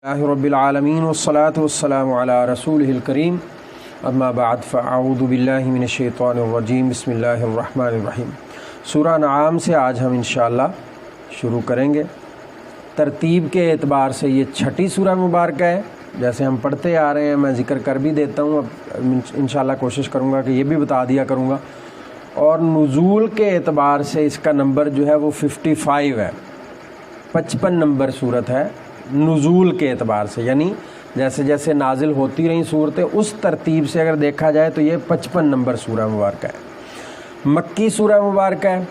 رب العالمین والصلاة والسلام علی رسولہ الکریم اما بعد فاعوذ باللہ من الشیطان الرجیم بسم اللہ الرحمن الرحیم۔ سورہ انعام سے آج ہم انشاءاللہ شروع کریں گے۔ ترتیب کے اعتبار سے یہ چھٹی سورہ مبارکہ ہے، جیسے ہم پڑھتے آ رہے ہیں میں ذکر کر بھی دیتا ہوں، اب انشاءاللہ کوشش کروں گا کہ یہ بھی بتا دیا کروں گا۔ اور نزول کے اعتبار سے اس کا نمبر جو ہے وہ 55 ہے، 55 نمبر صورت ہے نزول کے اعتبار سے، یعنی جیسے جیسے نازل ہوتی رہیں صورتیں اس ترتیب سے اگر دیکھا جائے تو یہ 55 نمبر سورہ مبارکہ ہے۔ مکی سورہ مبارکہ ہے،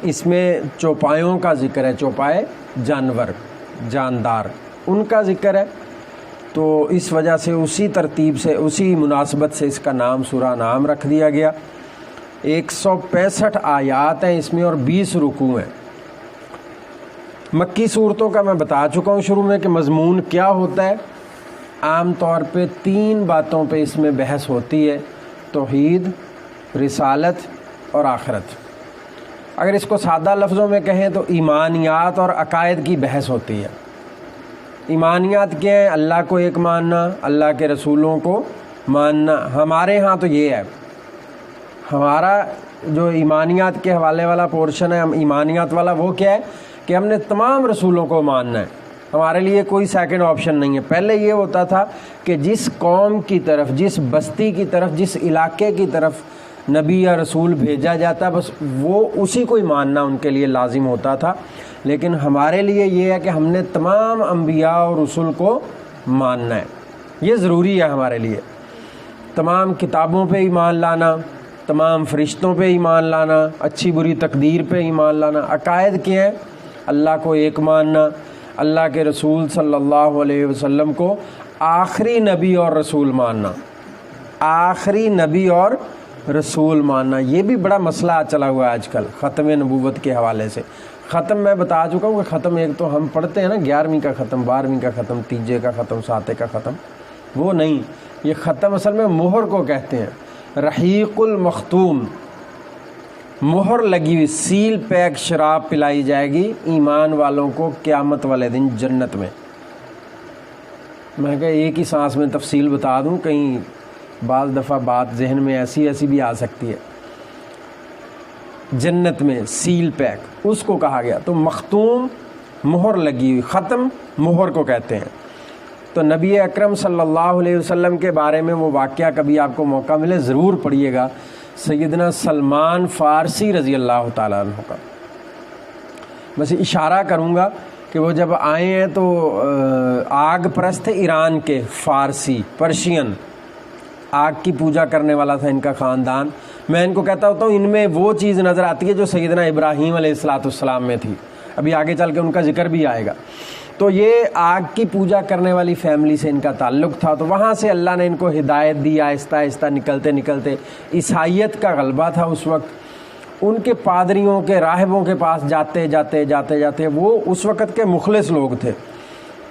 اس میں چوپایوں کا ذکر ہے، چوپائے جانور جاندار ان کا ذکر ہے، تو اس وجہ سے اسی ترتیب سے اسی مناسبت سے اس کا نام سورہ انعام رکھ دیا گیا۔ 165 آیات ہیں اس میں اور 20 رکوع ہیں۔ مکی صورتوں کا میں بتا چکا ہوں شروع میں کہ مضمون کیا ہوتا ہے۔ عام طور پہ 3 باتوں پہ اس میں بحث ہوتی ہے: توحید، رسالت اور آخرت۔ اگر اس کو سادہ لفظوں میں کہیں تو ایمانیات اور عقائد کی بحث ہوتی ہے۔ ایمانیات کیا ہیں؟ اللہ کو ایک ماننا، اللہ کے رسولوں کو ماننا۔ ہمارے ہاں تو یہ ہے، ہمارا جو ایمانیات کے حوالے والا پورشن ہے، ایمانیات والا، وہ کیا ہے کہ ہم نے تمام رسولوں کو ماننا ہے، ہمارے لیے کوئی سیکنڈ آپشن نہیں ہے۔ پہلے یہ ہوتا تھا کہ جس قوم کی طرف، جس بستی کی طرف، جس علاقے کی طرف نبی یا رسول بھیجا جاتا بس وہ اسی کو ہی ماننا ان کے لیے لازم ہوتا تھا۔ لیکن ہمارے لیے یہ ہے کہ ہم نے تمام انبیاء اور رسول کو ماننا ہے، یہ ضروری ہے ہمارے لیے۔ تمام کتابوں پہ ایمان لانا، تمام فرشتوں پہ ایمان لانا، اچھی بری تقدیر پہ ایمان لانا۔ عقائد کیا ہے؟ اللہ کو ایک ماننا، اللہ کے رسول صلی اللہ علیہ وسلم کو آخری نبی اور رسول ماننا، آخری نبی اور رسول ماننا۔ یہ بھی بڑا مسئلہ چلا ہوا ہے آج کل ختم نبوت کے حوالے سے۔ ختم میں بتا چکا ہوں کہ ختم ایک تو ہم پڑھتے ہیں نا 11ویں کا ختم، 12ویں کا ختم، تیجے کا ختم، ساتیں کا ختم، وہ نہیں۔ یہ ختم اصل میں مہر کو کہتے ہیں، رحیق المختوم، مہر لگی ہوئی، سیل پیک شراب پلائی جائے گی ایمان والوں کو قیامت والے دن جنت میں۔ میں کہ ایک ہی سانس میں تفصیل بتا دوں، کہیں بعض دفعہ بات ذہن میں ایسی بھی آ سکتی ہے۔ جنت میں سیل پیک اس کو کہا گیا، تو مختوم مہر لگی ہوئی، ختم مہر کو کہتے ہیں۔ تو نبی اکرم صلی اللہ علیہ وسلم کے بارے میں وہ واقعہ کبھی آپ کو موقع ملے ضرور پڑھیے گا، سیدنا سلمان فارسی رضی اللہ تعالیٰ عنہ کا۔ بس اشارہ کروں گا کہ وہ جب آئے ہیں تو آگ پرست ایران کے، فارسی، پرشین، آگ کی پوجا کرنے والا تھا ان کا خاندان۔ میں ان کو کہتا ہوتا ہوں ان میں وہ چیز نظر آتی ہے جو سیدنا ابراہیم علیہ السلام میں تھی، ابھی آگے چل کے ان کا ذکر بھی آئے گا۔ تو یہ آگ کی پوجا کرنے والی فیملی سے ان کا تعلق تھا، تو وہاں سے اللہ نے ان کو ہدایت دی، آہستہ آہستہ نکلتے نکلتے عیسائیت کا غلبہ تھا اس وقت۔ ان کے پادریوں کے، راہبوں کے پاس جاتے جاتے جاتے جاتے وہ اس وقت کے مخلص لوگ تھے،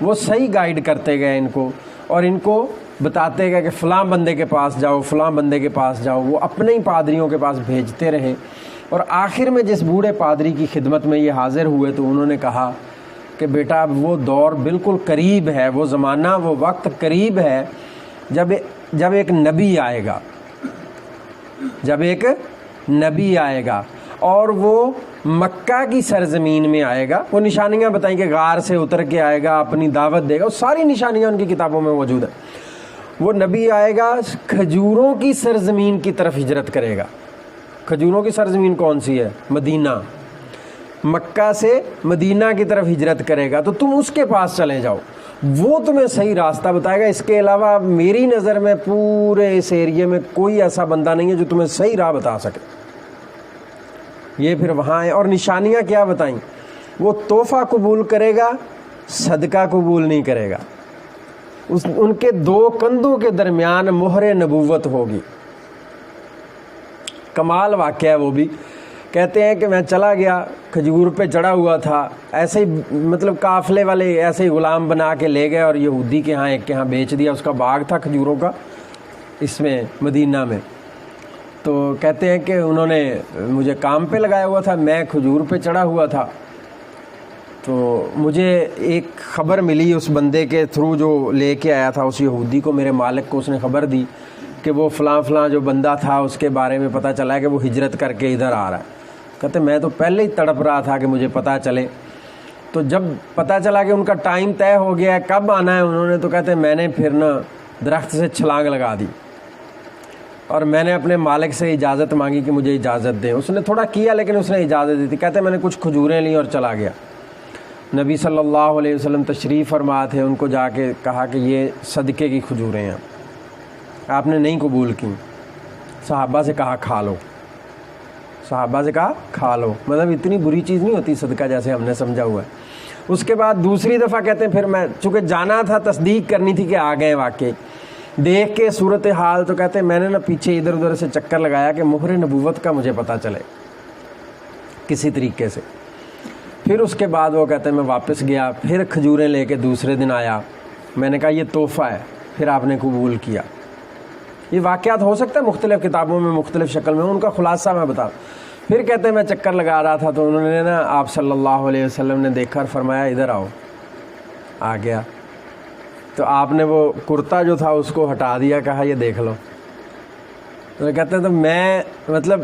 وہ صحیح گائیڈ کرتے گئے ان کو، اور ان کو بتاتے گئے کہ فلاں بندے کے پاس جاؤ، فلاں بندے کے پاس جاؤ، وہ اپنے ہی پادریوں کے پاس بھیجتے رہے۔ اور آخر میں جس بوڑھے پادری کی خدمت میں یہ حاضر ہوئے تو انہوں نے کہا کہ بیٹا اب وہ دور بالکل قریب ہے، وہ زمانہ، وہ وقت قریب ہے جب ایک نبی آئے گا، جب ایک نبی آئے گا اور وہ مکہ کی سرزمین میں آئے گا۔ وہ نشانیاں بتائیں کہ غار سے اتر کے آئے گا، اپنی دعوت دے گا، وہ ساری نشانیاں ان کی کتابوں میں موجود ہیں۔ وہ نبی آئے گا، کھجوروں کی سرزمین کی طرف ہجرت کرے گا۔ کھجوروں کی سرزمین کون سی ہے؟ مدینہ۔ مکہ سے مدینہ کی طرف ہجرت کرے گا، تو تم اس کے پاس چلے جاؤ، وہ تمہیں صحیح راستہ بتائے گا۔ اس کے علاوہ میری نظر میں پورے اس ایریے میں کوئی ایسا بندہ نہیں ہے جو تمہیں صحیح راہ بتا سکے۔ یہ پھر وہاں ہے، اور نشانیاں کیا بتائیں؟ وہ تحفہ قبول کرے گا، صدقہ قبول نہیں کرے گا۔ ان کے 2 کندھوں کے درمیان مہر نبوت ہوگی۔ کمال واقعہ ہے وہ بھی۔ کہتے ہیں کہ میں چلا گیا، کھجور پہ چڑھا ہوا تھا، ایسے ہی مطلب قافلے والے ایسے ہی غلام بنا کے لے گئے اور یہودی کے ہاں، ایک کے ہاں بیچ دیا، اس کا باغ تھا کھجوروں کا اس میں مدینہ میں۔ تو کہتے ہیں کہ انہوں نے مجھے کام پہ لگایا ہوا تھا، میں کھجور پہ چڑھا ہوا تھا، تو مجھے ایک خبر ملی اس بندے کے تھرو جو لے کے آیا تھا، اس یہودی کو، میرے مالک کو اس نے خبر دی کہ وہ فلاں فلاں جو بندہ تھا اس کے بارے میں پتہ چلا ہے کہ وہ ہجرت کر کے ادھر آ رہا ہے۔ کہتے میں تو پہلے ہی تڑپ رہا تھا کہ مجھے پتہ چلے، تو جب پتہ چلا کہ ان کا ٹائم طے ہو گیا ہے کب آنا ہے انہوں نے، تو کہتے میں نے پھر نا درخت سے چھلانگ لگا دی اور میں نے اپنے مالک سے اجازت مانگی کہ مجھے اجازت دیں۔ اس نے تھوڑا کیا لیکن اس نے اجازت دی تھی۔ کہتے میں نے کچھ کھجوریں لیں اور چلا گیا۔ نبی صلی اللہ علیہ وسلم تشریف فرما تھے، ان کو جا کے کہا کہ یہ صدقے کی کھجوریں ہیں، آپ نے نہیں قبول کی۔ صحابہ سے کہا کھا لو، صحابہ سے کہا کھا لو، مطلب اتنی بری چیز نہیں ہوتی صدقہ جیسے ہم نے سمجھا ہوا ہے۔ اس کے بعد دوسری دفعہ کہتے ہیں پھر میں چونکہ جانا تھا، تصدیق کرنی تھی کہ آ گئے واقعی، دیکھ کے صورتحال، تو کہتے ہیں میں نے نا پیچھے ادھر ادھر سے چکر لگایا کہ مہر نبوت کا مجھے پتہ چلے کسی طریقے سے۔ پھر اس کے بعد وہ کہتے ہیں میں واپس گیا، پھر کھجوریں لے کے دوسرے دن آیا، میں نے کہا یہ تحفہ ہے، پھر آپ نے قبول کیا۔ یہ واقعات ہو سکتا ہے مختلف کتابوں میں مختلف شکل میں، ان کا خلاصہ میں بتا۔ پھر کہتے ہیں میں چکر لگا رہا تھا تو انہوں نے نا آپ صلی اللہ علیہ وسلم نے دیکھا اور فرمایا ادھر آؤ، آ گیا۔ تو آپ نے وہ کرتا جو تھا اس کو ہٹا دیا، کہا یہ دیکھ لو۔ تو کہتے ہیں تو میں مطلب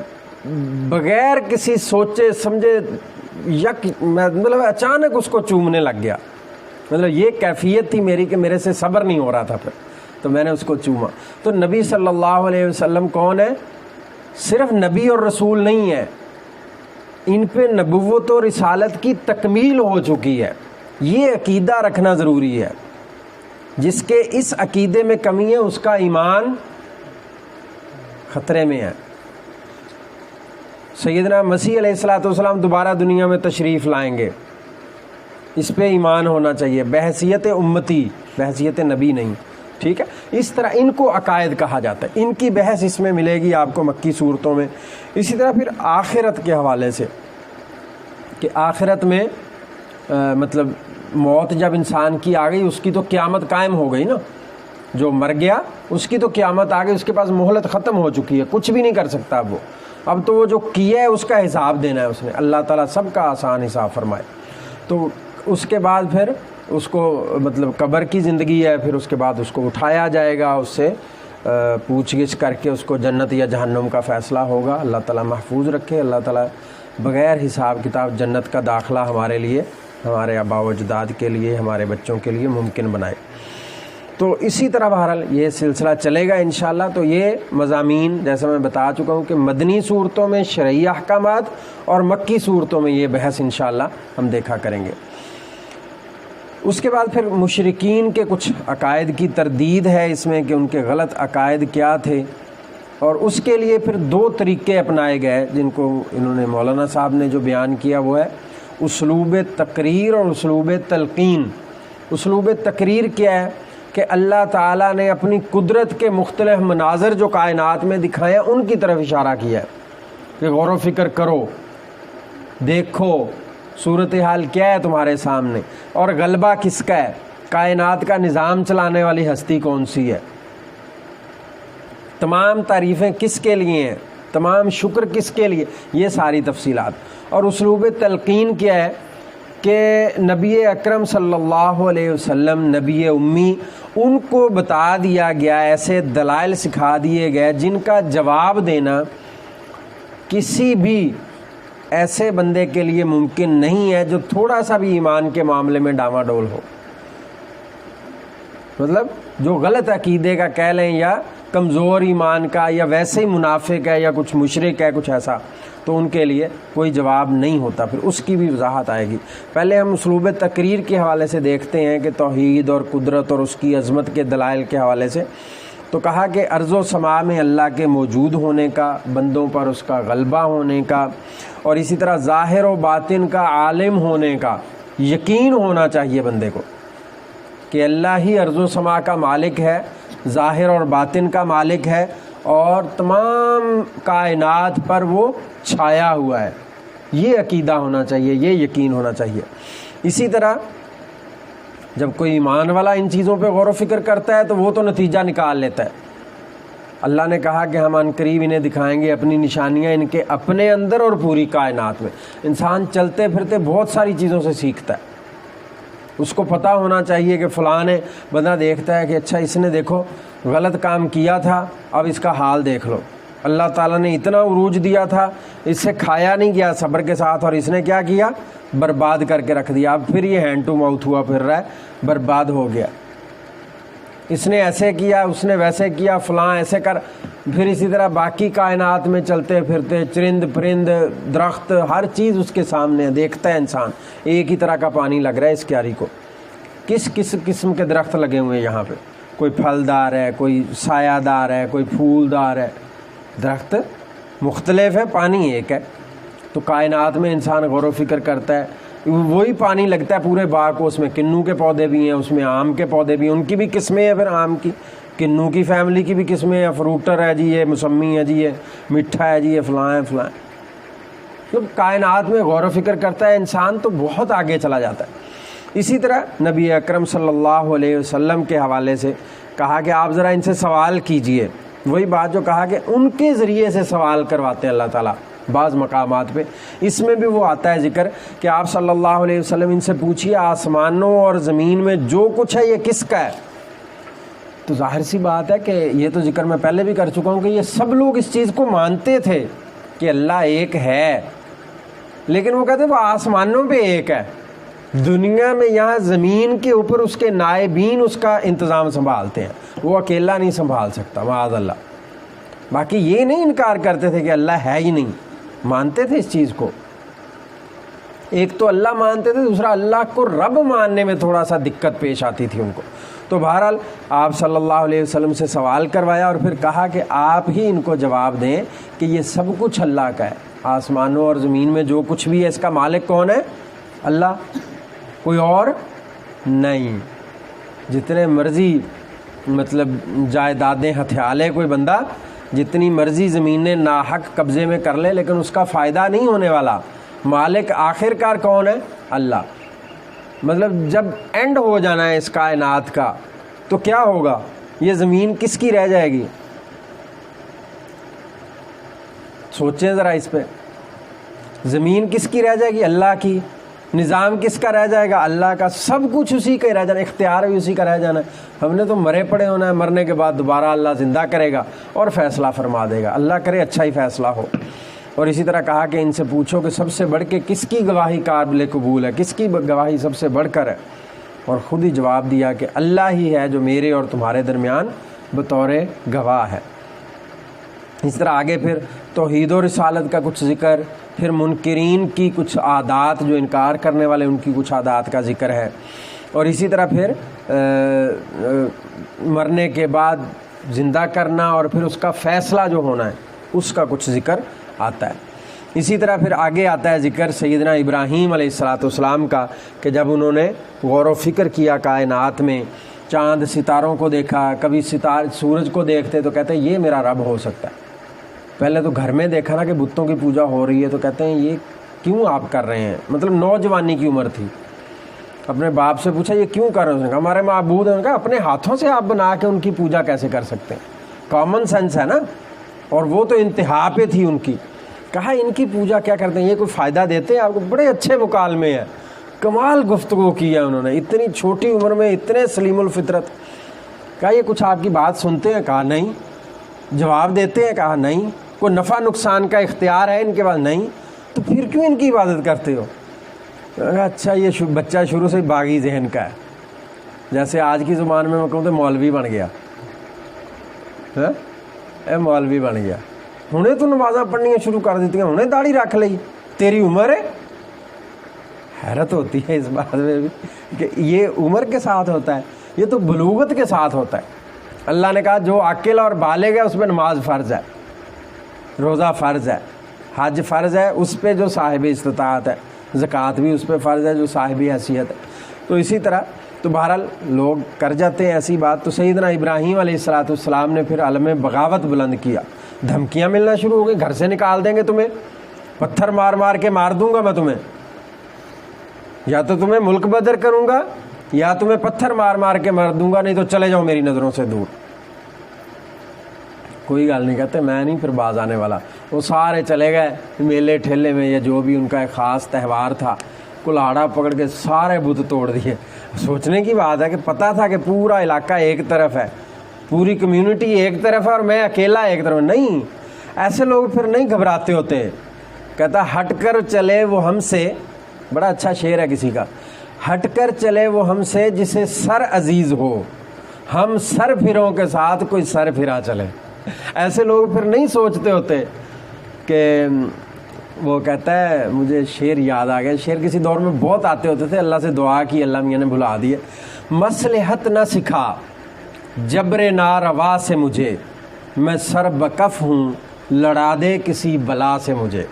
بغیر کسی سوچے سمجھے مطلب اچانک اس کو چومنے لگ گیا، مطلب یہ کیفیت تھی میری کہ میرے سے صبر نہیں ہو رہا تھا، پھر تو میں نے اس کو چوما۔ تو نبی صلی اللہ علیہ وسلم کون ہے؟ صرف نبی اور رسول نہیں ہے، ان پہ نبوت و رسالت کی تکمیل ہو چکی ہے۔ یہ عقیدہ رکھنا ضروری ہے، جس کے اس عقیدے میں کمی ہے اس کا ایمان خطرے میں ہے۔ سیدنا مسیح علیہ الصلوۃ والسلام دوبارہ دنیا میں تشریف لائیں گے، اس پہ ایمان ہونا چاہیے، بحیثیت امتی، بحیثیت نبی نہیں، ٹھیک ہے۔ اس طرح ان کو عقائد کہا جاتا ہے، ان کی بحث اس میں ملے گی آپ کو مکی صورتوں میں۔ اسی طرح پھر آخرت کے حوالے سے کہ آخرت میں مطلب موت جب انسان کی آ گئی اس کی تو قیامت قائم ہو گئی نا، جو مر گیا اس کی تو قیامت آ گئی، اس کے پاس مہلت ختم ہو چکی ہے، کچھ بھی نہیں کر سکتا اب تو وہ جو کیا ہے اس کا حساب دینا ہے اس نے، اللہ تعالیٰ سب کا آسان حساب فرمائے۔ تو اس کے بعد پھر اس کو مطلب قبر کی زندگی ہے، پھر اس کے بعد اس کو اٹھایا جائے گا، اس سے پوچھ گچھ کر کے اس کو جنت یا جہنم کا فیصلہ ہوگا۔ اللہ تعالیٰ محفوظ رکھے، اللہ تعالیٰ بغیر حساب کتاب جنت کا داخلہ ہمارے لیے، ہمارے آباء و اجداد کے لیے، ہمارے بچوں کے لیے ممکن بنائے۔ تو اسی طرح بہرحال یہ سلسلہ چلے گا انشاءاللہ۔ تو یہ مضامین جیسا میں بتا چکا ہوں کہ مدنی صورتوں میں شرعی احکامات اور مکی صورتوں میں یہ بحث انشاءاللہ ہم دیکھا کریں گے۔ اس کے بعد پھر مشرکین کے کچھ عقائد کی تردید ہے اس میں کہ ان کے غلط عقائد کیا تھے، اور اس کے لیے پھر دو طریقے اپنائے گئے جن کو انہوں نے مولانا صاحب نے جو بیان کیا وہ ہے اسلوب تقریر اور اسلوب تلقین۔ اسلوب تقریر کیا ہے کہ اللہ تعالیٰ نے اپنی قدرت کے مختلف مناظر جو کائنات میں دکھائے ہیں ان کی طرف اشارہ کیا ہے کہ غور و فکر کرو، دیکھو صورتحال کیا ہے تمہارے سامنے، اور غلبہ کس کا ہے، کائنات کا نظام چلانے والی ہستی کون سی ہے، تمام تعریفیں کس کے لیے ہیں، تمام شکر کس کے لیے، یہ ساری تفصیلات۔ اور اسلوب تلقین کیا ہے کہ نبی اکرم صلی اللہ علیہ وسلم نبی امی، ان کو بتا دیا گیا، ایسے دلائل سکھا دیے گئے جن کا جواب دینا کسی بھی ایسے بندے کے لیے ممکن نہیں ہے جو تھوڑا سا بھی ایمان کے معاملے میں ڈاواڈول ہو، مطلب جو غلط عقیدے کا کہہ لیں یا کمزور ایمان کا یا ویسے ہی منافق ہے یا کچھ مشرک ہے کچھ ایسا، تو ان کے لیے کوئی جواب نہیں ہوتا، پھر اس کی بھی وضاحت آئے گی۔ پہلے ہم اسلوب تقریر کے حوالے سے دیکھتے ہیں کہ توحید اور قدرت اور اس کی عظمت کے دلائل کے حوالے سے تو کہا کہ ارض و سما میں اللہ کے موجود ہونے کا، بندوں پر اس کا غلبہ ہونے کا، اور اسی طرح ظاہر و باطن کا عالم ہونے کا یقین ہونا چاہیے بندے کو کہ اللہ ہی ارض و سما کا مالک ہے، ظاہر اور باطن کا مالک ہے، اور تمام کائنات پر وہ چھایا ہوا ہے۔ یہ عقیدہ ہونا چاہیے، یہ یقین ہونا چاہیے۔ اسی طرح جب کوئی ایمان والا ان چیزوں پہ غور و فکر کرتا ہے تو وہ تو نتیجہ نکال لیتا ہے۔ اللہ نے کہا کہ ہم عنقریب انہیں دکھائیں گے اپنی نشانیاں ان کے اپنے اندر اور پوری کائنات میں۔ انسان چلتے پھرتے بہت ساری چیزوں سے سیکھتا ہے، اس کو پتہ ہونا چاہیے کہ فلاں نے بندہ دیکھتا ہے کہ اچھا اس نے دیکھو غلط کام کیا تھا، اب اس کا حال دیکھ لو، اللہ تعالیٰ نے اتنا عروج دیا تھا، اس سے کھایا نہیں گیا صبر کے ساتھ، اور اس نے کیا کیا، برباد کر کے رکھ دیا، اب پھر یہ ہینڈ ٹو ماؤتھ ہوا پھر رہا ہے، برباد ہو گیا، اس نے ایسے کیا، اس نے ویسے کیا، فلاں ایسے کر، پھر اسی طرح باقی کائنات میں چلتے پھرتے چرند پرند درخت ہر چیز اس کے سامنے دیکھتا ہے انسان، ایک ہی طرح کا پانی لگ رہا ہے اس کیاری کو، کس قسم کے درخت لگے ہوئے ہیں یہاں پہ، کوئی پھلدار ہے، کوئی سایہ دار ہے، کوئی پھولدار ہے، درخت مختلف ہے، پانی ایک ہے۔ تو کائنات میں انسان غور و فکر کرتا ہے، وہی پانی لگتا ہے پورے باغ کو، اس میں کنو کے پودے بھی ہیں، اس میں آم کے پودے بھی ہیں، ان کی بھی قسمیں ہیں، پھر آم کی کنو کی فیملی کی بھی قسمیں ہیں، فروٹر ہے جی، یہ موسمی ہے جی، یہ میٹھا ہے جی، یہ فلاں ہے فلاں۔ جب کائنات میں غور و فکر کرتا ہے انسان تو بہت آگے چلا جاتا ہے۔ اسی طرح نبی اکرم صلی اللہ علیہ وسلم کے حوالے سے کہا کہ آپ ذرا ان سے سوال کیجئے، وہی بات جو کہا کہ ان کے ذریعے سے سوال کرواتے ہیں اللہ تعالیٰ بعض مقامات پہ، اس میں بھی وہ آتا ہے ذکر کہ آپ صلی اللہ علیہ وسلم ان سے پوچھیے آسمانوں اور زمین میں جو کچھ ہے یہ کس کا ہے؟ تو ظاہر سی بات ہے کہ یہ تو ذکر میں پہلے بھی کر چکا ہوں کہ یہ سب لوگ اس چیز کو مانتے تھے کہ اللہ ایک ہے، لیکن وہ کہتے ہیں وہ آسمانوں پہ ایک ہے، دنیا میں یہاں زمین کے اوپر اس کے نائبین اس کا انتظام سنبھالتے ہیں، وہ اکیلا نہیں سنبھال سکتا معاذ اللہ۔ باقی یہ نہیں انکار کرتے تھے کہ اللہ ہے ہی نہیں، مانتے تھے اس چیز کو، ایک تو اللہ مانتے تھے، دوسرا اللہ کو رب ماننے میں تھوڑا سا دقت پیش آتی تھی ان کو۔ تو بہرحال آپ صلی اللہ علیہ وسلم سے سوال کروایا اور پھر کہا کہ آپ ہی ان کو جواب دیں کہ یہ سب کچھ اللہ کا ہے، آسمانوں اور زمین میں جو کچھ بھی ہے اس کا مالک کون ہے؟ اللہ، کوئی اور نہیں۔ جتنے مرضی مطلب جائیدادیں ہتھیا لے کوئی بندہ، جتنی مرضی زمینیں ناحق قبضے میں کر لے، لیکن اس کا فائدہ نہیں ہونے والا، مالک آخر کار کون ہے؟ اللہ۔ مطلب جب اینڈ ہو جانا ہے اس کائنات کا تو کیا ہوگا؟ یہ زمین کس کی رہ جائے گی؟ سوچیں ذرا اس پہ، زمین کس کی رہ جائے گی؟ اللہ کی۔ نظام کس کا رہ جائے گا؟ اللہ کا۔ سب کچھ اسی کا رہ جانا، اختیار بھی اسی کا رہ جانا ہے۔ ہم نے تو مرے پڑے ہونا ہے، مرنے کے بعد دوبارہ اللہ زندہ کرے گا اور فیصلہ فرما دے گا، اللہ کرے اچھا ہی فیصلہ ہو۔ اور اسی طرح کہا کہ ان سے پوچھو کہ سب سے بڑھ کے کس کی گواہی قابل قبول ہے، کس کی گواہی سب سے بڑھ کر ہے، اور خود ہی جواب دیا کہ اللہ ہی ہے جو میرے اور تمہارے درمیان بطور گواہ ہے۔ اس طرح آگے پھر توحید و رسالت کا کچھ ذکر، پھر منکرین کی کچھ عادات، جو انکار کرنے والے ان کی کچھ عادات کا ذکر ہے، اور اسی طرح پھر مرنے کے بعد زندہ کرنا اور پھر اس کا فیصلہ جو ہونا ہے اس کا کچھ ذکر آتا ہے۔ اسی طرح پھر آگے آتا ہے ذکر سیدنا ابراہیم علیہ السلام کا کہ جب انہوں نے غور و فکر کیا کائنات میں، چاند ستاروں کو دیکھا، کبھی سورج کو دیکھتے تو کہتے ہیں یہ میرا رب ہو سکتا ہے۔ پہلے تو گھر میں دیکھا نا کہ بتوں کی پوجا ہو رہی ہے تو کہتے ہیں یہ کیوں آپ کر رہے ہیں؟ مطلب نوجوانی کی عمر تھی، اپنے باپ سے پوچھا یہ کیوں کر رہے ہیں؟ اس نے کہا ہمارے معبود ہیں۔ کہا اپنے ہاتھوں سے آپ بنا کے ان کی پوجا کیسے کر سکتے ہیں؟ کامن سینس ہے نا، اور وہ تو انتہا پہ تھی ان کی۔ کہا ان کی پوجا کیا کرتے ہیں؟ یہ کوئی فائدہ دیتے ہیں آپ کو؟ بڑے اچھے مکالمے ہیں، کمال گفتگو کی ہے انہوں نے اتنی چھوٹی عمر میں، اتنے سلیم الفطرت۔ کہا یہ کچھ آپ کی بات سنتے ہیں؟ کہا نہیں۔ جواب دیتے ہیں؟ کہا نہیں۔ کوئی نفع نقصان کا اختیار ہے ان کے پاس؟ نہیں۔ تو پھر کیوں ان کی عبادت کرتے ہو؟ اچھا یہ بچہ شروع سے باغی ذہن کا ہے، جیسے آج کی زبان میں کہوں تو مولوی بن گیا، مولوی بن گیا، ہنے تو نمازاں پڑھنیاں شروع کر دیتی ہیں، ہنے داڑھی رکھ لی، تیری عمر ہے۔ حیرت ہوتی ہے اس بات میں بھی کہ یہ عمر کے ساتھ ہوتا ہے، یہ تو بلوغت کے ساتھ ہوتا ہے۔ اللہ نے کہا جو عاقل اور بالغ ہے اس پہ نماز فرض ہے، روزہ فرض ہے، حج فرض ہے اس پہ جو صاحب استطاعت ہے، زکوٰۃ بھی اس پہ فرض ہے جو صاحب حیثیت ہے۔ تو اسی طرح تو بہرحال لوگ کر جاتے ہیں ایسی بات۔ تو سیدنا ابراہیم علیہ السلام نے پھر عالم بغاوت بلند کیا، دھمکیاں ملنا شروع ہو گئی، گھر سے نکال دیں گے تمہیں، پتھر مار مار کے مار دوں گا میں تمہیں، یا تو تمہیں ملک بدر کروں گا یا تمہیں پتھر مار مار کے مار دوں گا، نہیں تو چلے جاؤ میری نظروں سے دور۔ کوئی گل نہیں، کہتے میں نہیں پھر باز آنے والا۔ وہ سارے چلے گئے میلے ٹھیلے میں، یا جو بھی ان کا ایک خاص تہوار تھا، کلاڑا پکڑ کے سارے بت توڑ دیے، سوچنے کی بات ہے کہ پتہ تھا کہ پورا علاقہ ایک طرف ہے، پوری کمیونٹی ایک طرف ہے اور میں اکیلا ایک طرف. نہیں، ایسے لوگ پھر نہیں گھبراتے ہوتے. کہتا ہٹ کر چلے وہ ہم سے، بڑا اچھا شعر ہے کسی کا، ہٹ کر چلے وہ ہم سے جسے سر عزیز ہو، ہم سر پھروں کے ساتھ کوئی سر پھرا چلے. ایسے لوگ پھر نہیں سوچتے ہوتے کہ وہ کہتا ہے، مجھے شعر یاد آ گیا، شعر کسی دور میں بہت آتے ہوتے تھے، اللہ سے دعا کی، اللہ میاں نے بھلا دیے. مصلحت نہ سکھا جبر ناروا سے مجھے، میں سر بکف ہوں لڑا دے کسی بلا سے مجھے.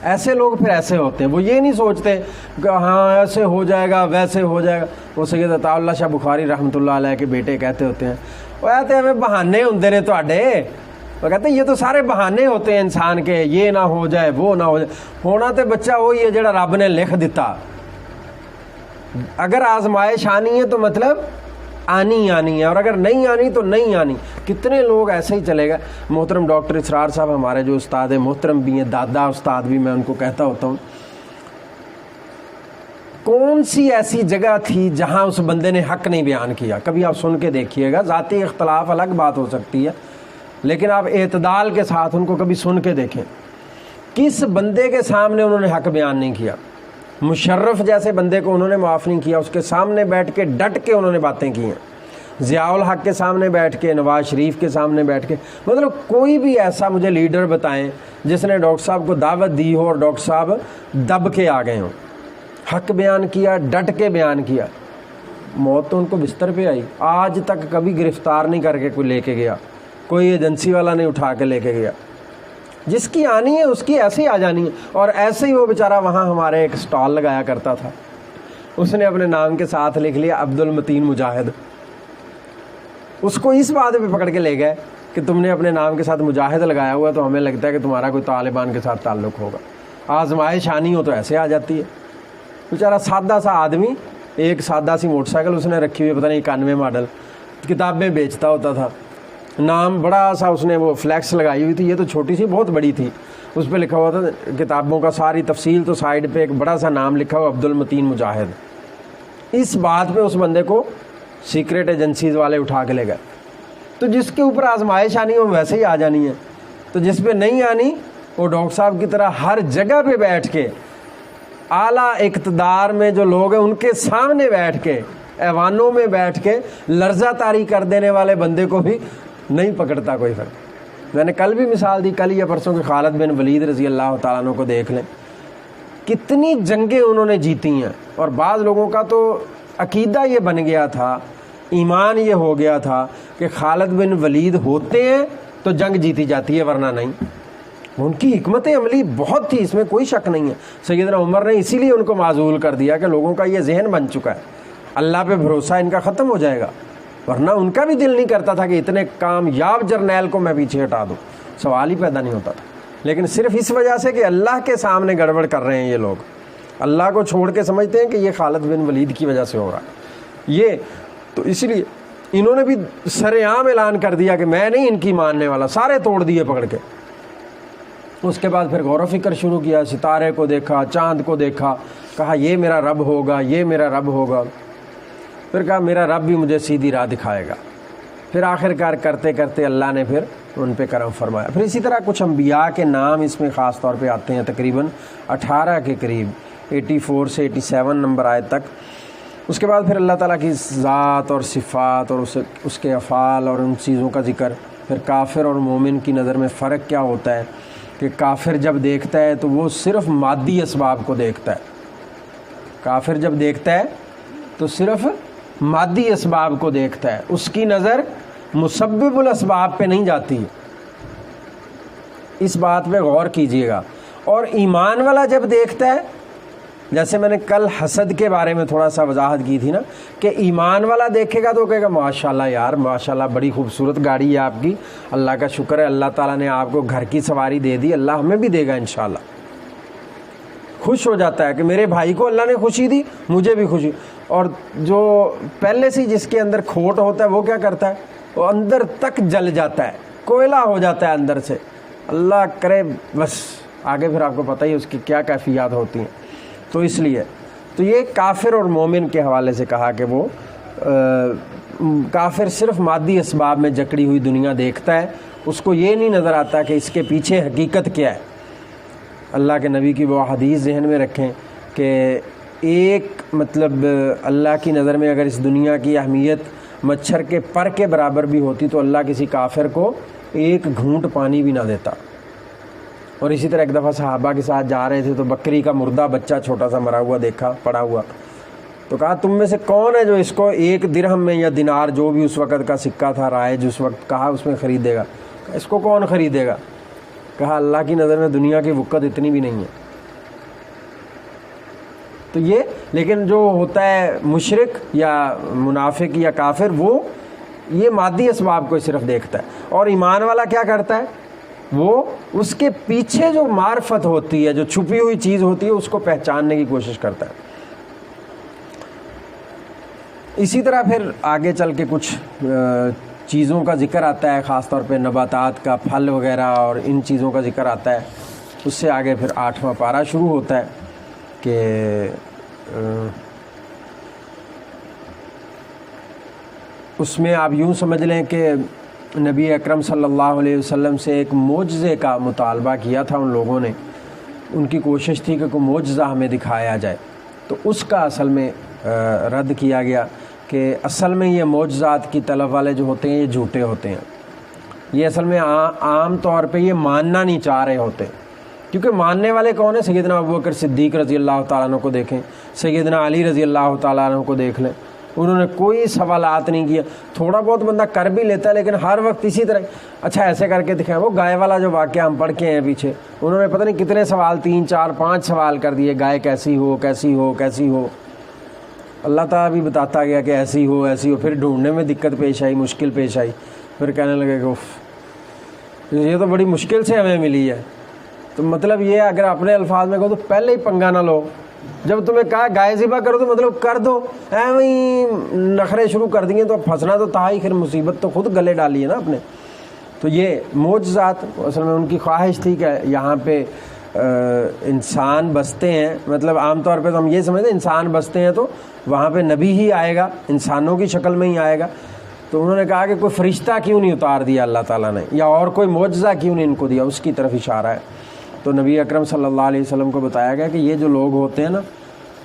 ایسے لوگ پھر ایسے ہوتے ہیں، وہ یہ نہیں سوچتے کہ ہاں ایسے ہو جائے گا ویسے ہو جائے گا. وہ سید عطا اللہ شاہ بخاری رحمۃ اللہ علیہ کے بیٹے کہتے ہوتے ہیں، وہ کہتے ہیں بہانے ہوندے نے تواڈے. وہ کہتے ہیں یہ تو سارے بہانے ہوتے ہیں انسان کے، یہ نہ ہو جائے وہ نہ ہو جائے. ہونا تو بچہ وہی ہے جڑا رب نے لکھ دیتا. اگر آزمائش آنی ہے تو مطلب آنی ہے، اور اگر نہیں آنی تو نہیں آنی. کتنے لوگ ایسے ہی چلے گئے. محترم ڈاکٹر اسرار صاحب ہمارے جو استاد ہیں، محترم بھی ہیں، دادا استاد بھی میں ان کو کہتا ہوتا ہوں، کون سی ایسی جگہ تھی جہاں اس بندے نے حق نہیں بیان کیا؟ کبھی آپ سن کے دیکھیے گا. ذاتی اختلاف الگ بات ہو سکتی ہے، لیکن آپ اعتدال کے ساتھ ان کو کبھی سن کے دیکھیں. کس بندے کے سامنے انہوں نے حق بیان نہیں کیا؟ مشرف جیسے بندے کو انہوں نے معاف نہیں کیا، اس کے سامنے بیٹھ کے ڈٹ کے انہوں نے باتیں کی ہیں. ضیاء الحق کے سامنے بیٹھ کے، نواز شریف کے سامنے بیٹھ کے، مطلب کوئی بھی ایسا مجھے لیڈر بتائیں جس نے ڈاکٹر صاحب کو دعوت دی ہو اور ڈاکٹر صاحب دب کے آ گئے ہوں. حق بیان کیا، ڈٹ کے بیان کیا. موت تو ان کو بستر پہ آئی. آج تک کبھی گرفتار نہیں کر کے کوئی لے کے گیا، کوئی ایجنسی والا نہیں اٹھا کے لے کے گیا. جس کی آنی ہے اس کی ایسے ہی آ جانی ہے. اور ایسے ہی وہ بیچارہ وہاں ہمارے ایک سٹال لگایا کرتا تھا، اس نے اپنے نام کے ساتھ لکھ لیا عبد المتین مجاہد. اس کو اس بات پہ پکڑ کے لے گئے کہ تم نے اپنے نام کے ساتھ مجاہد لگایا ہوا ہے تو ہمیں لگتا ہے کہ تمہارا کوئی طالبان کے ساتھ تعلق ہوگا. آزمائش آنی ہو تو ایسے آ جاتی ہے. بیچارہ سادہ سا آدمی، ایک سادہ سی موٹر سائیکل اس نے رکھی ہوئی، پتہ نہیں 91 ماڈل، کتابیں بیچتا ہوتا تھا. نام بڑا سا اس نے وہ فلیکس لگائی ہوئی تھی، یہ تو چھوٹی سی بہت بڑی تھی، اس پہ لکھا ہوا تھا کتابوں کا ساری تفصیل، تو سائڈ پہ ایک بڑا سا نام لکھا ہوا عبد المتین مجاہد. اس بات پہ اس بندے کو سیکرٹ ایجنسیز والے اٹھا کے لے گئے. تو جس کے اوپر آزمائش آنی ہو ویسے ہی آ جانی ہے. تو جس پہ نہیں آنی وہ ڈاکٹر صاحب کی طرح ہر جگہ پہ بیٹھ کے، اعلیٰ اقتدار میں جو لوگ ہیں ان کے سامنے بیٹھ کے، ایوانوں میں بیٹھ کے لرزہ طاری کر دینے والے بندے کو بھی نہیں پکڑتا کوئی فرق. میں نے کل بھی مثال دی، کل یا پرسوں کے خالد بن ولید رضی اللہ تعالیٰ عنہ کو دیکھ لیں، کتنی جنگیں انہوں نے جیتی ہیں. اور بعض لوگوں کا تو عقیدہ یہ بن گیا تھا، ایمان یہ ہو گیا تھا کہ خالد بن ولید ہوتے ہیں تو جنگ جیتی جاتی ہے ورنہ نہیں. ان کی حکمت عملی بہت تھی، اس میں کوئی شک نہیں ہے. سیدنا عمر نے اسی لیے ان کو معزول کر دیا کہ لوگوں کا یہ ذہن بن چکا ہے، اللہ پہ بھروسہ ان کا ختم ہو جائے گا. ورنہ ان کا بھی دل نہیں کرتا تھا کہ اتنے کامیاب جرنیل کو میں پیچھے ہٹا دوں، سوال ہی پیدا نہیں ہوتا تھا. لیکن صرف اس وجہ سے کہ اللہ کے سامنے گڑبڑ کر رہے ہیں یہ لوگ، اللہ کو چھوڑ کے سمجھتے ہیں کہ یہ خالد بن ولید کی وجہ سے ہو رہا ہے یہ. تو اس لیے انہوں نے بھی سر عام اعلان کر دیا کہ میں نہیں ان کی ماننے والا، سارے توڑ دیے پکڑ کے. اس کے بعد پھر غور و فکر شروع کیا، ستارے کو دیکھا، چاند کو دیکھا، کہا یہ میرا رب ہوگا، یہ میرا رب ہوگا. پھر کہا میرا رب بھی مجھے سیدھی راہ دکھائے گا. پھر آخر کار کرتے کرتے اللہ نے پھر ان پہ کرم فرمایا. پھر اسی طرح کچھ انبیاء کے نام اس میں خاص طور پہ آتے ہیں، تقریباً 18 کے قریب، 84 سے 87 نمبر آیت تک. اس کے بعد پھر اللہ تعالیٰ کی ذات اور صفات اور اس کے افعال اور ان چیزوں کا ذکر. پھر کافر اور مومن کی نظر میں فرق کیا ہوتا ہے کہ کافر جب دیکھتا ہے تو وہ صرف مادی اسباب کو دیکھتا ہے. کافر جب دیکھتا ہے تو صرف مادی اسباب کو دیکھتا ہے، اس کی نظر مسبب الاسباب پہ نہیں جاتی. اس بات پہ غور کیجئے گا. اور ایمان والا جب دیکھتا ہے، جیسے میں نے کل حسد کے بارے میں تھوڑا سا وضاحت کی تھی نا، کہ ایمان والا دیکھے گا تو کہے گا ماشاءاللہ یار، ماشاءاللہ بڑی خوبصورت گاڑی ہے آپ کی، اللہ کا شکر ہے، اللہ تعالیٰ نے آپ کو گھر کی سواری دے دی، اللہ ہمیں بھی دے گا انشاءاللہ. خوش ہو جاتا ہے کہ میرے بھائی کو اللہ نے خوشی دی، مجھے بھی خوشی. اور جو پہلے سے جس کے اندر کھوٹ ہوتا ہے وہ کیا کرتا ہے، وہ اندر تک جل جاتا ہے، کوئلہ ہو جاتا ہے اندر سے. اللہ کرے بس آگے پھر آپ کو پتہ ہی اس کی کیا کیفیات ہوتی ہیں. تو اس لیے تو یہ کافر اور مومن کے حوالے سے کہا کہ وہ کافر صرف مادی اسباب میں جکڑی ہوئی دنیا دیکھتا ہے، اس کو یہ نہیں نظر آتا کہ اس کے پیچھے حقیقت کیا ہے۔ اللہ کے نبی کی وہ حدیث ذہن میں رکھیں کہ ایک مطلب اللہ کی نظر میں اگر اس دنیا کی اہمیت مچھر کے پر کے برابر بھی ہوتی تو اللہ کسی کافر کو ایک گھونٹ پانی بھی نہ دیتا۔ اور اسی طرح ایک دفعہ صحابہ کے ساتھ جا رہے تھے تو بکری کا مردہ بچہ چھوٹا سا مرا ہوا دیکھا پڑا ہوا، تو کہا تم میں سے کون ہے جو اس کو 1 درہم میں یا دینار جو بھی اس وقت کا سکہ تھا رائج اس وقت کہا اس میں خریدے گا؟ اس کو کون خریدے گا؟ کہا اللہ کی نظر میں دنیا کی وقت اتنی بھی نہیں ہے۔ تو یہ لیکن جو ہوتا ہے مشرک یا منافق یا کافر وہ یہ مادی اسباب کو صرف دیکھتا ہے، اور ایمان والا کیا کرتا ہے؟ وہ اس کے پیچھے جو معرفت ہوتی ہے، جو چھپی ہوئی چیز ہوتی ہے، اس کو پہچاننے کی کوشش کرتا ہے۔ اسی طرح پھر آگے چل کے کچھ چیزوں کا ذکر آتا ہے، خاص طور پہ نباتات کا، پھل وغیرہ اور ان چیزوں کا ذکر آتا ہے۔ اس سے آگے پھر 8واں پارہ شروع ہوتا ہے کہ اس میں آپ یوں سمجھ لیں کہ نبی اکرم صلی اللہ علیہ وسلم سے ایک معجزے کا مطالبہ کیا تھا ان لوگوں نے، ان کی کوشش تھی کہ کوئی معجزہ ہمیں دکھایا جائے، تو اس کا اصل میں رد کیا گیا کہ اصل میں یہ معجزات کی طلب والے جو ہوتے ہیں یہ جھوٹے ہوتے ہیں، یہ اصل میں عام طور پہ یہ ماننا نہیں چاہ رہے ہوتے، کیونکہ ماننے والے کون ہیں؟ سیدنا ابوبکر صدیق رضی اللہ تعالیٰ عنہ کو دیکھیں، سیدنا علی رضی اللہ تعالیٰ عنہ کو دیکھ لیں، انہوں نے کوئی سوالات نہیں کیا، تھوڑا بہت بندہ کر بھی لیتا ہے لیکن ہر وقت اسی طرح اچھا ایسے کر کے دکھائیں۔ وہ گائے والا جو واقعہ ہم پڑھ کے ہیں پیچھے، انہوں نے پتہ نہیں کتنے سوال 3 4 5 سوال کر دیے، گائے کیسی ہو کیسی ہو کیسی ہو، اللہ تعالیٰ بھی بتاتا گیا کہ ایسی ہو ایسی ہو، پھر ڈھونڈنے میں دقت پیش آئی، مشکل پیش آئی، پھر کہنے لگے کہ یہ تو بڑی مشکل سے ہمیں ملی ہے۔ تو مطلب یہ اگر اپنے الفاظ میں کہو تو پہلے ہی پنگا نہ لو، جب تمہیں کہا گائے ذبح کرو تو مطلب کر دو، ایویں نخرے شروع کر دیے تو پھنسنا تو تھا ہی، پھر مصیبت تو خود گلے ڈالی ہے نا اپنے۔ تو یہ معجزات اصل میں ان کی خواہش تھی کہ یہاں پہ انسان بستے ہیں، مطلب عام طور پہ تو ہم یہ سمجھتے ہیں انسان بستے ہیں تو وہاں پہ نبی ہی آئے گا، انسانوں کی شکل میں ہی آئے گا، تو انہوں نے کہا کہ کوئی فرشتہ کیوں نہیں اتار دیا اللہ تعالیٰ نے، یا اور کوئی معجزہ کیوں نہیں ان کو دیا، اس کی طرف اشارہ ہے۔ تو نبی اکرم صلی اللہ علیہ وسلم کو بتایا گیا کہ یہ جو لوگ ہوتے ہیں نا،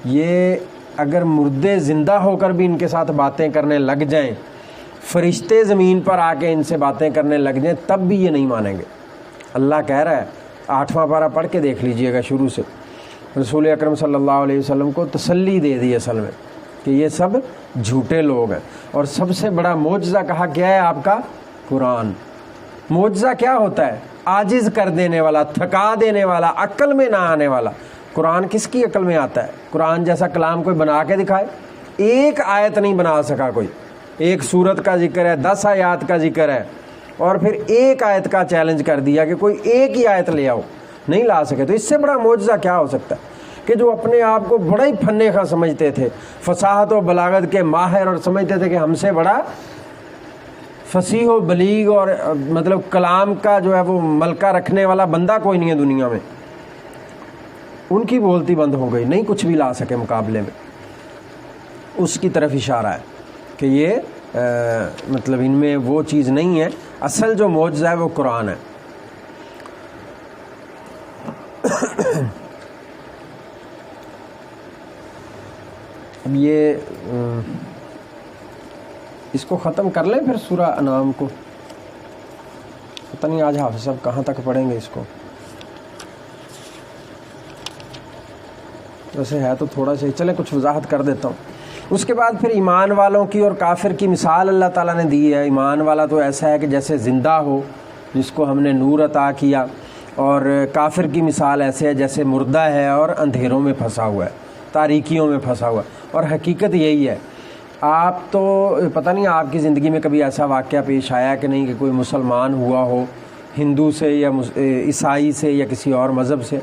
یہ اگر مردے زندہ ہو کر بھی ان کے ساتھ باتیں کرنے لگ جائیں، فرشتے زمین پر آ کے ان سے باتیں کرنے لگ جائیں، تب بھی یہ نہیں مانیں گے۔ اللہ کہہ رہا ہے، 8واں پارہ پڑھ کے دیکھ لیجئے گا شروع سے، رسول اکرم صلی اللہ علیہ وسلم کو تسلی دے دی اصل میں کہ یہ سب جھوٹے لوگ ہیں، اور سب سے بڑا معجزہ کہا کیا ہے آپ کا؟ قرآن۔ معجزہ کیا ہوتا ہے؟ عاجز کر دینے والا، تھکا دینے والا، عقل میں نہ آنے والا۔ قرآن کس کی عقل میں آتا ہے؟ قرآن جیسا کلام کوئی بنا کے دکھائے؟ ایک آیت نہیں بنا سکا کوئی، ایک سورت کا ذکر ہے، 10 آیات کا ذکر ہے، اور پھر ایک آیت کا چیلنج کر دیا کہ کوئی ایک ہی آیت لے آؤ، نہیں لا سکے۔ تو اس سے بڑا معجزہ کیا ہو سکتا ہے کہ جو اپنے آپ کو بڑا ہی فن خواہ سمجھتے تھے، فصاحت و بلاغت کے ماہر، اور سمجھتے تھے کہ ہم سے بڑا فصیح و بلیغ اور مطلب کلام کا جو ہے وہ ملکہ رکھنے والا بندہ کوئی نہیں ہے دنیا میں، ان کی بولتی بند ہو گئی، نہیں کچھ بھی لا سکے مقابلے میں۔ اس کی طرف اشارہ ہے کہ یہ مطلب ان میں وہ چیز نہیں ہے، اصل جو معجزہ ہے وہ قرآن ہے۔ اب یہ اس کو ختم کر لیں پھر سورہ انعام کو، پتہ نہیں آج حافظ صاحب کہاں تک پڑھیں گے اس کو، ویسے ہے تو تھوڑا سا، چلے کچھ وضاحت کر دیتا ہوں۔ اس کے بعد پھر ایمان والوں کی اور کافر کی مثال اللہ تعالیٰ نے دی ہے۔ ایمان والا تو ایسا ہے کہ جیسے زندہ ہو، جس کو ہم نے نور عطا کیا، اور کافر کی مثال ایسے ہے جیسے مردہ ہے اور اندھیروں میں پھنسا ہوا ہے، تاریکیوں میں پھنسا ہوا ہے۔ اور حقیقت یہی ہے، آپ تو پتہ نہیں آپ کی زندگی میں کبھی ایسا واقعہ پیش آیا کہ نہیں کہ کوئی مسلمان ہوا ہو، ہندو سے یا عیسائی سے یا کسی اور مذہب سے۔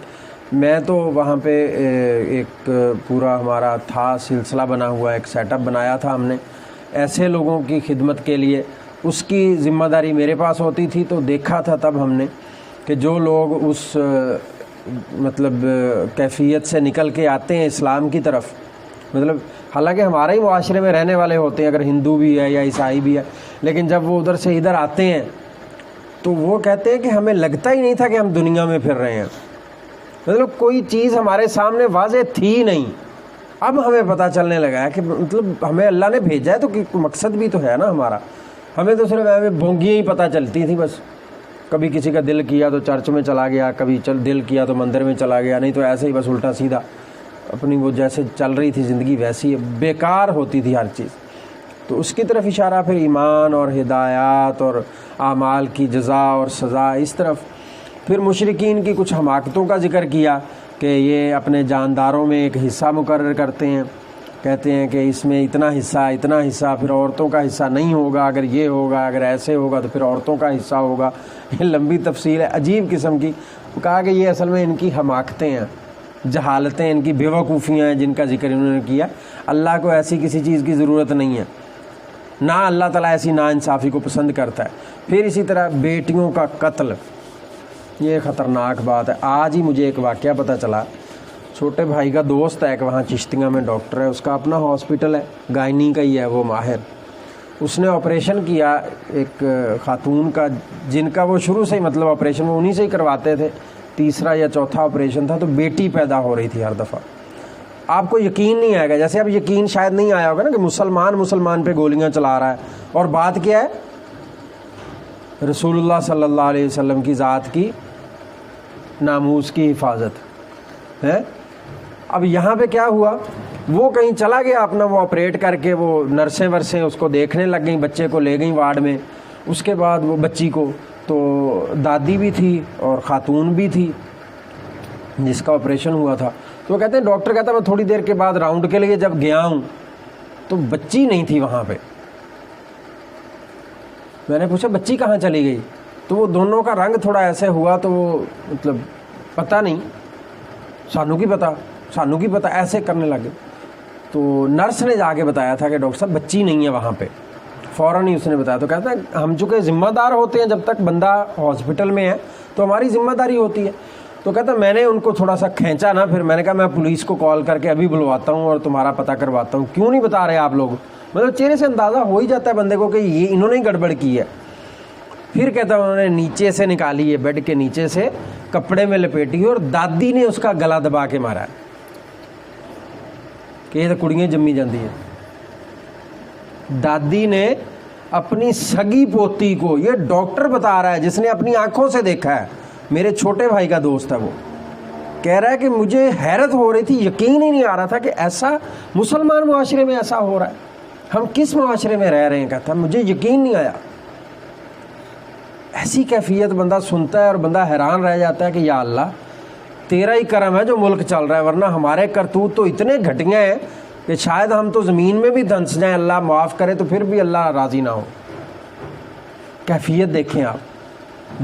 میں تو وہاں پہ ایک پورا ہمارا تھا سلسلہ بنا ہوا، ایک سیٹ اپ بنایا تھا ہم نے ایسے لوگوں کی خدمت کے لیے، اس کی ذمہ داری میرے پاس ہوتی تھی۔ تو دیکھا تھا تب ہم نے کہ جو لوگ اس مطلب کیفیت سے نکل کے آتے ہیں اسلام کی طرف، مطلب حالانکہ ہمارے ہی معاشرے میں رہنے والے ہوتے ہیں، اگر ہندو بھی ہے یا عیسائی بھی ہے، لیکن جب وہ ادھر سے ادھر آتے ہیں تو وہ کہتے ہیں کہ ہمیں لگتا ہی نہیں تھا کہ ہم دنیا میں پھر رہے ہیں، مطلب کوئی چیز ہمارے سامنے واضح تھی نہیں، اب ہمیں پتہ چلنے لگا ہے کہ مطلب ہمیں اللہ نے بھیجا ہے تو مقصد بھی تو ہے نا ہمارا. ہمیں تو صرف بھونگیاں ہی پتہ چلتی تھیں، بس کبھی کسی کا دل کیا تو چرچ میں چلا گیا، کبھی دل کیا تو مندر میں چلا گیا، نہیں تو ایسے ہی بس الٹا سیدھا اپنی وہ جیسے چل رہی تھی زندگی ویسی بیکار ہوتی تھی ہر چیز. تو اس کی طرف اشارہ پھر ایمان اور ہدایات اور اعمال کی جزا اور سزا اس طرف. پھر مشرکین کی کچھ حماقتوں کا ذکر کیا کہ یہ اپنے جانداروں میں ایک حصہ مقرر کرتے ہیں، کہتے ہیں کہ اس میں اتنا حصہ پھر عورتوں کا حصہ نہیں ہوگا، اگر یہ ہوگا، اگر ایسے ہوگا تو پھر عورتوں کا حصہ ہوگا. یہ لمبی تفصیل ہے عجیب قسم کی. کہا کہ یہ اصل میں ان کی حماقتیں ہیں، جہالتیں، ان کی بیوقوفیاں ہیں جن کا ذکر انہوں نے کیا. اللہ کو ایسی کسی چیز کی ضرورت نہیں ہے، نہ اللہ تعالیٰ ایسی ناانصافی کو پسند کرتا ہے. پھر اسی طرح بیٹیوں کا قتل، یہ خطرناک بات ہے. آج ہی مجھے ایک واقعہ پتہ چلا، چھوٹے بھائی کا دوست ہے کہ وہاں چشتیاں میں ڈاکٹر ہے، اس کا اپنا ہاسپٹل ہے، گائنی کا ہی ہے وہ ماہر. اس نے آپریشن کیا ایک خاتون کا، جن کا وہ شروع سے ہی مطلب آپریشن وہ انہی سے ہی کرواتے تھے، تیسرا یا چوتھا آپریشن تھا، تو بیٹی پیدا ہو رہی تھی ہر دفعہ. آپ کو یقین نہیں آئے گا، جیسے اب یقین شاید نہیں آیا ہوگا نا کہ مسلمان پہ گولیاں چلا رہا ہے، اور بات کیا ہے؟ رسول اللہ صلی اللہ علیہ وسلم کی ذات کی ناموس کی حفاظت ہے. اب یہاں پہ کیا ہوا، وہ کہیں چلا گیا اپنا، وہ آپریٹ کر کے، وہ نرسیں ورسیں اس کو دیکھنے لگ گئیں، بچے کو لے گئیں وارڈ میں. اس کے بعد وہ بچی کو تو دادی بھی تھی اور خاتون بھی تھی جس کا آپریشن ہوا تھا. تو وہ کہتے ہیں ڈاکٹر کہتا میں تھوڑی دیر کے بعد راؤنڈ کے لیے جب گیا ہوں تو بچی نہیں تھی وہاں پہ. میں نے پوچھا بچی کہاں چلی گئی؟ تو وہ دونوں کا رنگ تھوڑا ایسے ہوا، تو وہ مطلب پتہ نہیں، سانو کی پتہ ایسے کرنے لگے. تو نرس نے جا کے بتایا تھا کہ ڈاکٹر صاحب بچی نہیں ہے وہاں پہ، فوراً ہی اس نے بتایا. تو کہتا ہے ہم چونکہ ذمہ دار ہوتے ہیں، جب تک بندہ ہاسپٹل میں ہے تو ہماری ذمہ داری ہوتی ہے. تو کہتا میں نے ان کو تھوڑا سا کھینچا نا، پھر میں نے کہا میں پولیس کو کال کر کے ابھی بلواتا ہوں اور تمہارا پتہ کرواتا ہوں. کیوں نہیں بتا رہے آپ لوگ؟ مطلب چہرے سے اندازہ ہو ہی جاتا ہے بندے کو کہ یہ انہوں نے گڑبڑ کی ہے. پھر کہتا انہوں نے نیچے سے نکالی ہے، بیڈ کے نیچے سے کپڑے میں لپیٹی، اور دادی نے اس کا گلا دبا کے مارا ہے کہ یہ تو کڑیاں جمی جاندی ہے. دادی نے اپنی سگی پوتی کو، یہ ڈاکٹر بتا رہا ہے جس نے اپنی آنکھوں سے دیکھا ہے، میرے چھوٹے بھائی کا دوست ہے، وہ کہہ رہا ہے کہ مجھے حیرت ہو رہی تھی، یقین ہی نہیں آ رہا تھا کہ ایسا مسلمان معاشرے میں ایسا ہو رہا ہے، ہم کس معاشرے میں رہ رہے ہیں. کہتا مجھے یقین نہیں آیا. ایسی کیفیت بندہ سنتا ہے اور بندہ حیران رہ جاتا ہے کہ یا اللہ تیرا ہی کرم ہے جو ملک چل رہا ہے، ورنہ ہمارے کرتوت تو اتنے گھٹیا ہیں کہ شاید ہم تو زمین میں بھی دھنس جائیں، اللہ معاف کرے تو پھر بھی اللہ راضی نہ ہو. کیفیت دیکھیں آپ.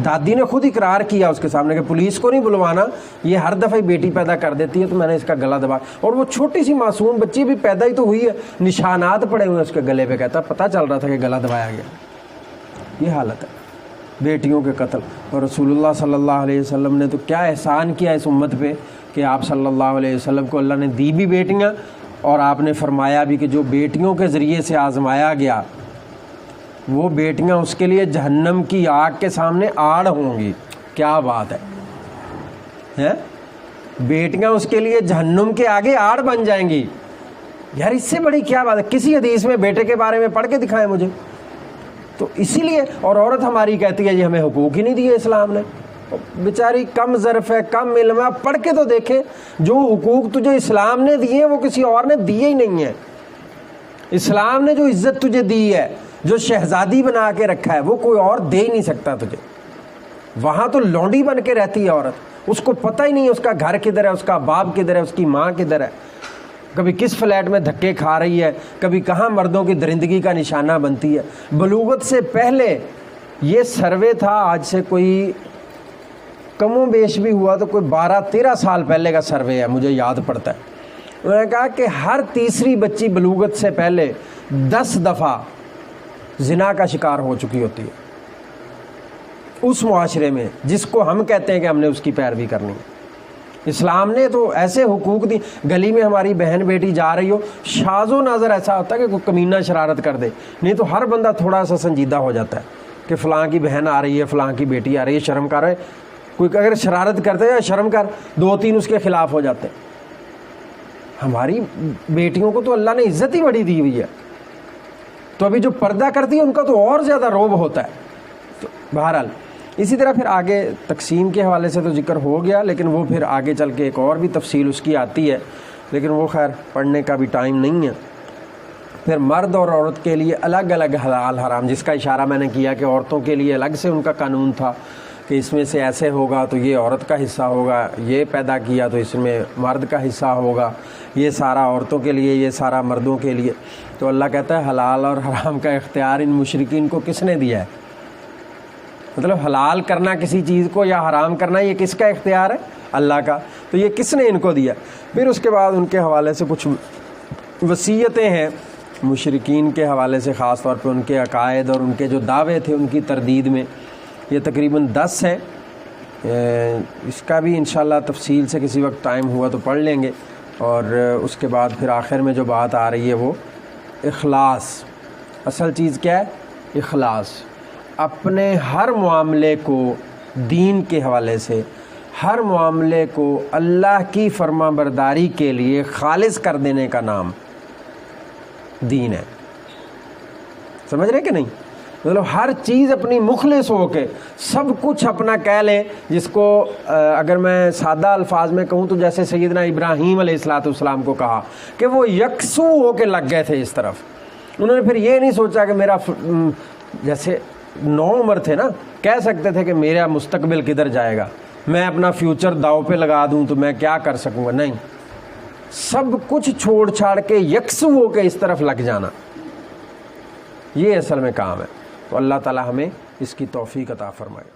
دادی نے خود اقرار کیا اس کے سامنے کہ پولیس کو نہیں بلوانا، یہ ہر دفعہ ہی بیٹی پیدا کر دیتی ہے تو میں نے اس کا گلا دبا. اور وہ چھوٹی سی معصوم بچی بھی پیدا ہی تو ہوئی ہے، نشانات پڑے ہوئے اس کے گلے پہ. کہتا پتہ چل رہا تھا کہ گلا دبایا گیا. یہ حالت ہے بیٹیوں کے قتل. اور رسول اللہ صلی اللہ علیہ وسلم نے تو کیا احسان کیا اس امت پہ کہ آپ صلی اللہ علیہ وسلم کو اللہ نے دی بھی بیٹیاں، اور آپ نے فرمایا بھی کہ جو بیٹیوں کے ذریعے سے آزمایا گیا وہ بیٹیاں اس کے لیے جہنم کی آگ کے سامنے آڑ ہوں گی. کیا بات ہے، بیٹیاں اس کے لیے جہنم کے آگے آڑ بن جائیں گی. یار اس سے بڑی کیا بات ہے؟ کسی حدیث میں بیٹے کے بارے میں پڑھ کے دکھائیں مجھے. تو اسی لیے، اور عورت ہماری کہتی ہے جی ہمیں حقوق ہی نہیں دیے اسلام نے. بیچاری کم ظرف ہے، کم علم ہے. پڑھ کے تو دیکھیں، جو حقوق تجھے اسلام نے دیے ہیں وہ کسی اور نے دیے ہی نہیں ہیں. اسلام نے جو عزت تجھے دی ہے، جو شہزادی بنا کے رکھا ہے، وہ کوئی اور دے ہی نہیں سکتا تجھے. وہاں تو لونڈی بن کے رہتی ہے عورت، اس کو پتہ ہی نہیں اس کا گھر کدھر ہے، اس کا باپ کدھر ہے، اس کی ماں کدھر ہے، کبھی کس فلیٹ میں دھکے کھا رہی ہے، کبھی کہاں مردوں کی درندگی کا نشانہ بنتی ہے. بلوغت سے پہلے یہ سروے تھا، آج سے کوئی کم و بیش بھی ہوا تو کوئی 12-13 سال پہلے کا سروے ہے، مجھے یاد پڑتا ہے. انہوں نے کہا کہ ہر تیسری بچی بلوغت سے پہلے 10 دفعہ زنا کا شکار ہو چکی ہوتی ہے اس معاشرے میں جس کو ہم کہتے ہیں کہ ہم نے اس کی پیروی کرنی ہے. اسلام نے تو ایسے حقوق دی. گلی میں ہماری بہن بیٹی جا رہی ہو, شاذ و نادر ایسا ہوتا ہے کہ کوئی کمینہ شرارت کر دے, نہیں تو ہر بندہ تھوڑا سا سنجیدہ ہو جاتا ہے کہ فلاں کی بہن آ رہی ہے, فلاں کی بیٹی آ رہی ہے, شرم کر رہے. کوئی اگر شرارت کرتے ہیں شرم کر, 2-3 اس کے خلاف ہو جاتے ہیں. ہماری بیٹیوں کو تو اللہ نے عزت ہی بڑی دی ہوئی ہے, تو ابھی جو پردہ کرتی ہے ان کا تو اور زیادہ روب ہوتا ہے. تو بہرحال اسی طرح پھر آگے تقسیم کے حوالے سے تو ذکر ہو گیا, لیکن وہ پھر آگے چل کے ایک اور بھی تفصیل اس کی آتی ہے, لیکن وہ خیر پڑھنے کا بھی ٹائم نہیں ہے. پھر مرد اور عورت کے لیے الگ الگ حلال حرام, جس کا اشارہ میں نے کیا کہ عورتوں کے لیے الگ سے ان کا قانون تھا کہ اس میں سے ایسے ہوگا تو یہ عورت کا حصہ ہوگا, یہ پیدا کیا تو اس میں مرد کا حصہ ہوگا, یہ سارا عورتوں کے لیے, یہ سارا مردوں کے لیے. تو اللہ کہتا ہے حلال اور حرام کا اختیار ان مشرکین کو کس نے دیا ہے؟ مطلب حلال کرنا کسی چیز کو یا حرام کرنا یہ کس کا اختیار ہے؟ اللہ کا. تو یہ کس نے ان کو دیا؟ پھر اس کے بعد ان کے حوالے سے کچھ وصیتیں ہیں مشرکین کے حوالے سے, خاص طور پہ ان کے عقائد اور ان کے جو دعوے تھے ان کی تردید میں. یہ تقریباً 10 ہیں. اس کا بھی انشاءاللہ تفصیل سے کسی وقت ٹائم ہوا تو پڑھ لیں گے. اور اس کے بعد پھر آخر میں جو بات آ رہی ہے وہ اخلاص. اصل چیز کیا ہے؟ اخلاص. اپنے ہر معاملے کو دین کے حوالے سے, ہر معاملے کو اللہ کی فرما برداری کے لیے خالص کر دینے کا نام دین ہے. سمجھ رہے کہ نہیں؟ مطلب ہر چیز اپنی مخلص ہو کے سب کچھ اپنا کہہ لیں, جس کو اگر میں سادہ الفاظ میں کہوں تو جیسے سیدنا ابراہیم علیہ الصلوۃ والسلام کو کہا کہ وہ یکسو ہو کے لگ گئے تھے اس طرف. انہوں نے پھر یہ نہیں سوچا کہ میرا, جیسے 9 عمر تھے نا, کہہ سکتے تھے کہ میرا مستقبل کدھر جائے گا, میں اپنا فیوچر داؤ پہ لگا دوں تو میں کیا کر سکوں گا. نہیں, سب کچھ چھوڑ چھاڑ کے یکسو ہو کے اس طرف لگ جانا, یہ اصل میں کام ہے. تو اللہ تعالی ہمیں اس کی توفیق عطا فرمائے.